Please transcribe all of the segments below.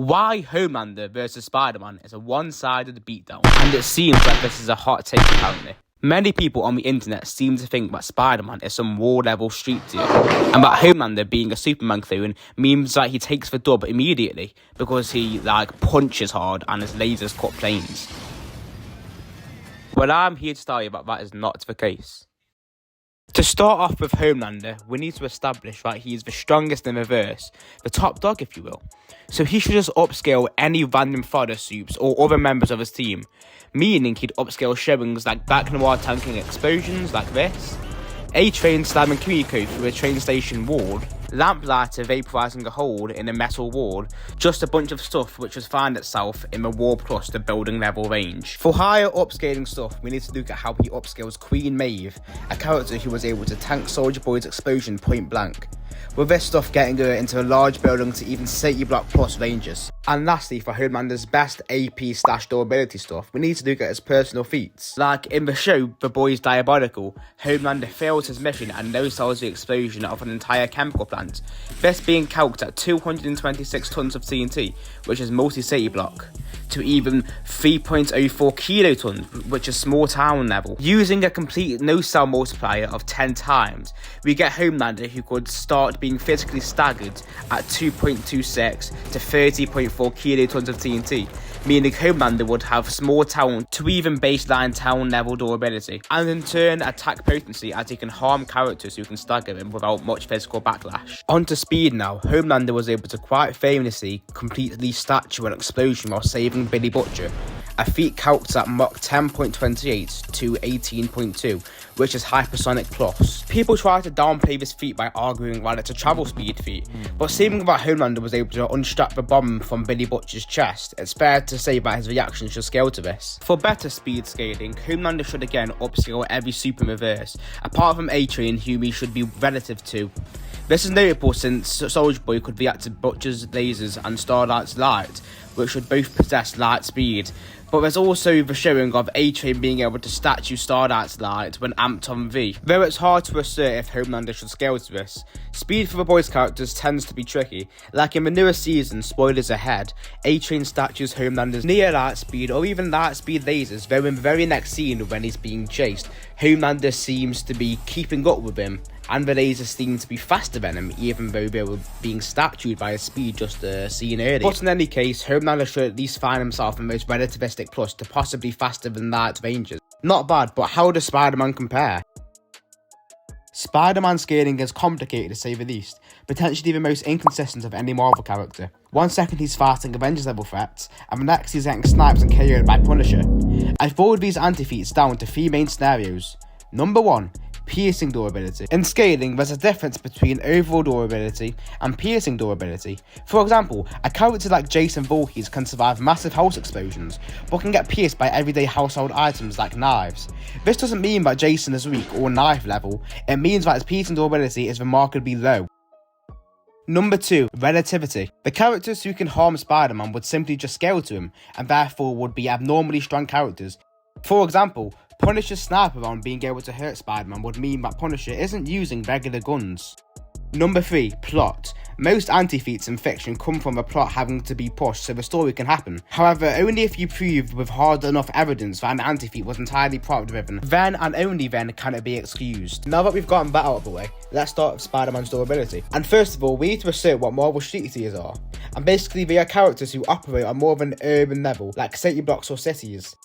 Why Homelander versus Spider-Man is a one-sided beatdown, and it seems like this is a hot take apparently. Many people on the internet seem to think that Spider-Man is some war-level street tier, and that Homelander being a Superman clone means that he takes the dub immediately because he, punches hard and his lasers cut planes. Well, I'm here to tell you that is not the case. To start off with Homelander, we need to establish that he is the strongest in the verse, the top dog if you will. So he should just upscale any random fodder soups or other members of his team, meaning he'd upscale showings like Back Noir tanking explosions like this, A-Train slamming Kimiko through a train station wall, Lamplighter vaporizing a hole in a metal wall, just a bunch of stuff which would find itself in the Warp Cluster building level range. For higher upscaling stuff, we need to look at how he upscales Queen Maeve, a character who was able to tank Soldier Boy's explosion point blank, with this stuff getting her into a large building to even City Block Plus ranges. And lastly, for Homelander's best AP/durability stuff, we need to look at his personal feats. Like in the show The Boys Diabolical, Homelander fails his mission and no-sells the explosion of an entire chemical plant, this being calced at 226 tons of TNT, which is multi-city block, to even 3.04 kilotons, which is small town level. Using a complete no-cell multiplier of 10 times, we get Homelander who could start being physically staggered at 2.26 to 30.4 kilotons of TNT, meaning Homelander would have small town to even baseline town level durability, and in turn attack potency as he can harm characters who can stagger him without much physical backlash. On to speed now, Homelander was able to quite famously complete the statue and explosion while saving Billy Butcher, a feat calced at Mach 10.28 to 18.2, which is hypersonic plus. People try to downplay this feat by arguing that it's a travel speed feat, but seeming that Homelander was able to unstrap the bomb from Billy Butcher's chest, it's fair to say that his reaction should scale to this. For better speed scaling, Homelander should again upscale every super reverse, apart from A-Train, whom he should be relative to. This is notable since Soldier Boy could react to Butcher's lasers and Starlight's light, which should both possess light speed. But there's also the showing of A-Train being able to statue Starlight's light when amped on V, though it's hard to assert if Homelander should scale to this. Speed for the boys' characters tends to be tricky, like in the newest season, spoilers ahead, A-Train statues Homelander's near light speed or even light speed lasers, though in the very next scene when he's being chased, Homelander seems to be keeping up with him, and the lasers seem to be faster than him, even though they were being statued by his speed just seen earlier. But in any case, Homelander should at least find himself in most relativistic plus to possibly faster than light ranges. Not bad, but how does Spider-Man compare? Spider-Man scaling is complicated to say the least, potentially the most inconsistent of any Marvel character. 1 second he's fighting Avengers level threats, and the next he's getting sniped and KO'd by Punisher. I've boiled these anti-feats down to 3 main scenarios. Number 1. Piercing durability. In scaling, there's a difference between overall durability and piercing durability. For example, a character like Jason Voorhees can survive massive house explosions, but can get pierced by everyday household items like knives. This doesn't mean that Jason is weak or knife level, it means that his piercing durability is remarkably low. Number 2. Relativity. The characters who can harm Spider-Man would simply just scale to him, and therefore would be abnormally strong characters. For example, Punisher's sniper round being able to hurt Spider-Man would mean that Punisher isn't using regular guns. Number 3. Plot. Most anti-feats in fiction come from a plot having to be pushed so the story can happen. However, only if you prove with hard enough evidence that an anti-feat was entirely plot-driven, then and only then can it be excused. Now that we've gotten that out of the way, let's start with Spider-Man's durability. And first of all, we need to assert what Marvel street tiers are. And basically, they are characters who operate on more of an urban level, like city blocks or cities.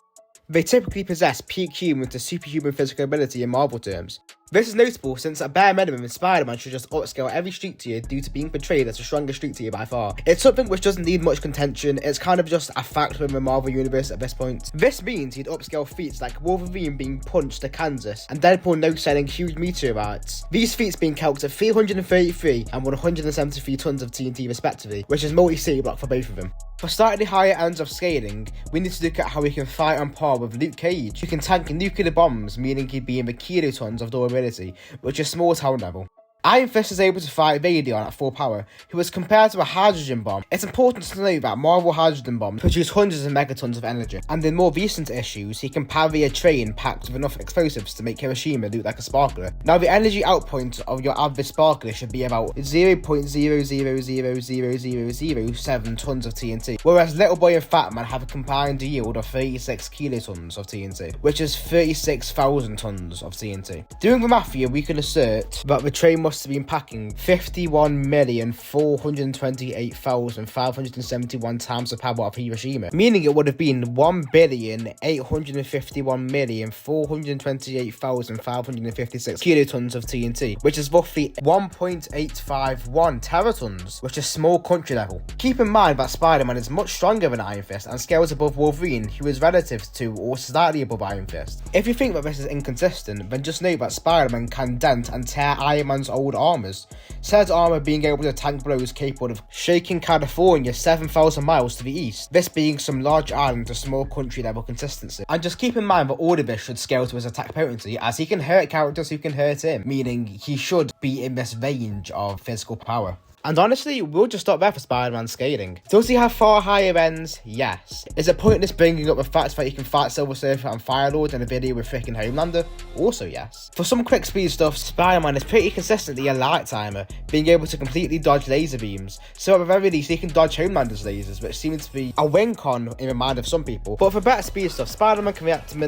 They typically possess peak human to superhuman physical ability in Marvel terms. This is notable since at bare minimum Spider-Man should just upscale every street tier due to being portrayed as the strongest street tier by far. It's something which doesn't need much contention, it's kind of just a fact within the Marvel universe at this point. This means he'd upscale feats like Wolverine being punched to Kansas and Deadpool no-selling huge meteorites. These feats being calced at 333 and 173 tons of TNT respectively, which is multi-city block for both of them. For slightly higher ends of scaling, we need to look at how he can fight on par with Luke Cage, who can tank nuclear bombs, meaning he'd be in the kilotons of durability, which is small town level. Iron Fist is able to fight Radion at full power, who is compared to a hydrogen bomb. It's important to know that Marvel hydrogen bombs produce hundreds of megatons of energy, and in more recent issues, he can parry a train packed with enough explosives to make Hiroshima look like a sparkler. Now, the energy output of your average sparkler should be about 0.000007 tons of TNT, whereas Little Boy and Fat Man have a combined yield of 36 kilotons of TNT, which is 36,000 tons of TNT. Doing the math here, we can assert that the train must have been packing 51,428,571 times the power of Hiroshima, meaning it would have been 1,851,428,556 kilotons of TNT, which is roughly 1.851 teratons, which is small country level. Keep in mind that Spider-Man is much stronger than Iron Fist and scales above Wolverine, who is relative to or slightly above Iron Fist. If you think that this is inconsistent, then just know that Spider-Man can dent and tear Iron Man's old armors, said armor being able to tank blows capable of shaking California 7,000 miles to the east, this being some large island to small country level consistency. And just keep in mind that all of this should scale to his attack potency, as he can hurt characters who can hurt him, meaning he should be in this range of physical power. And honestly, we'll just stop there for Spider-Man scaling. Does he have far higher ends? Yes. Is it pointless bringing up the fact that he can fight Silver Surfer and Firelord in a video with freaking Homelander? Also yes. For some quick speed stuff, Spider-Man is pretty consistently a light timer, being able to completely dodge laser beams. So at the very least, he can dodge Homelander's lasers, which seems to be a win con in the mind of some people. But for better speed stuff, Spider-Man can react to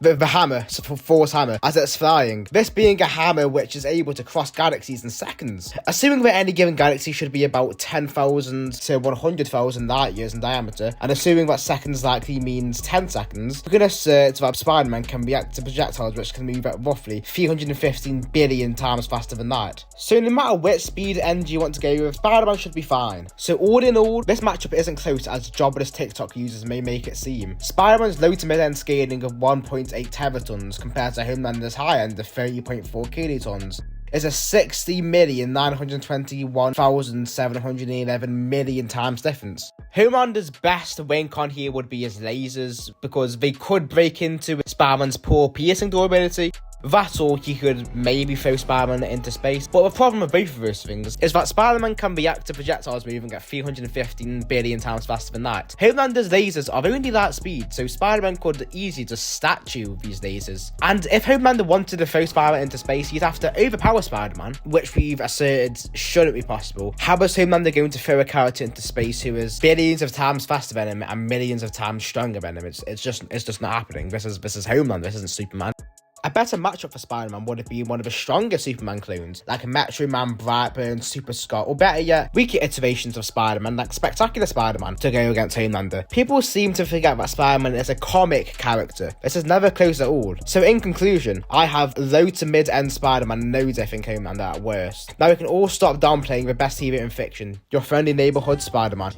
the hammer, for Thor's hammer, as it's flying. This being a hammer which is able to cross galaxies in seconds. Assuming that any given galaxy should be about 10,000 to 100,000 light years in diameter, and assuming that seconds likely means 10 seconds, we're going to assert that Spider-Man can react to projectiles which can move at roughly 315 billion times faster than light. So no matter which speed energy you want to go with, Spider-Man should be fine. So all in all, this matchup isn't close as jobless TikTok users may make it seem. Spider-Man's low to mid-end scaling of 1.8 teratons compared to Homelander's high end of 30.4 kilotons is a 60,921,711 million times difference. Homelander's best win con here would be his lasers, because they could break into Spider-Man's poor piercing durability. That's all, he could maybe throw Spider-Man into space. But the problem with both of those things is that Spider-Man can react to projectiles moving at 315 billion times faster than light. Homelander's lasers are only light speed, so Spider-Man could easily just statue these lasers. And if Homelander wanted to throw Spider-Man into space, he'd have to overpower Spider-Man, which we've asserted shouldn't be possible. How is Homelander going to throw a character into space who is billions of times faster than him and millions of times stronger than him? It's just not happening. This is Homelander, this isn't Superman. A better matchup for Spider-Man would have been one of the stronger Superman clones, like a Metro Man, Brightburn, Super Scott, or better yet, weaker iterations of Spider-Man, like Spectacular Spider-Man, to go against Homelander. People seem to forget that Spider-Man is a comic character. This is never close at all. So in conclusion, I have low to mid-end Spider-Man, no different Homelander at worst. Now we can all stop downplaying the best hero in fiction, your friendly neighborhood Spider-Man.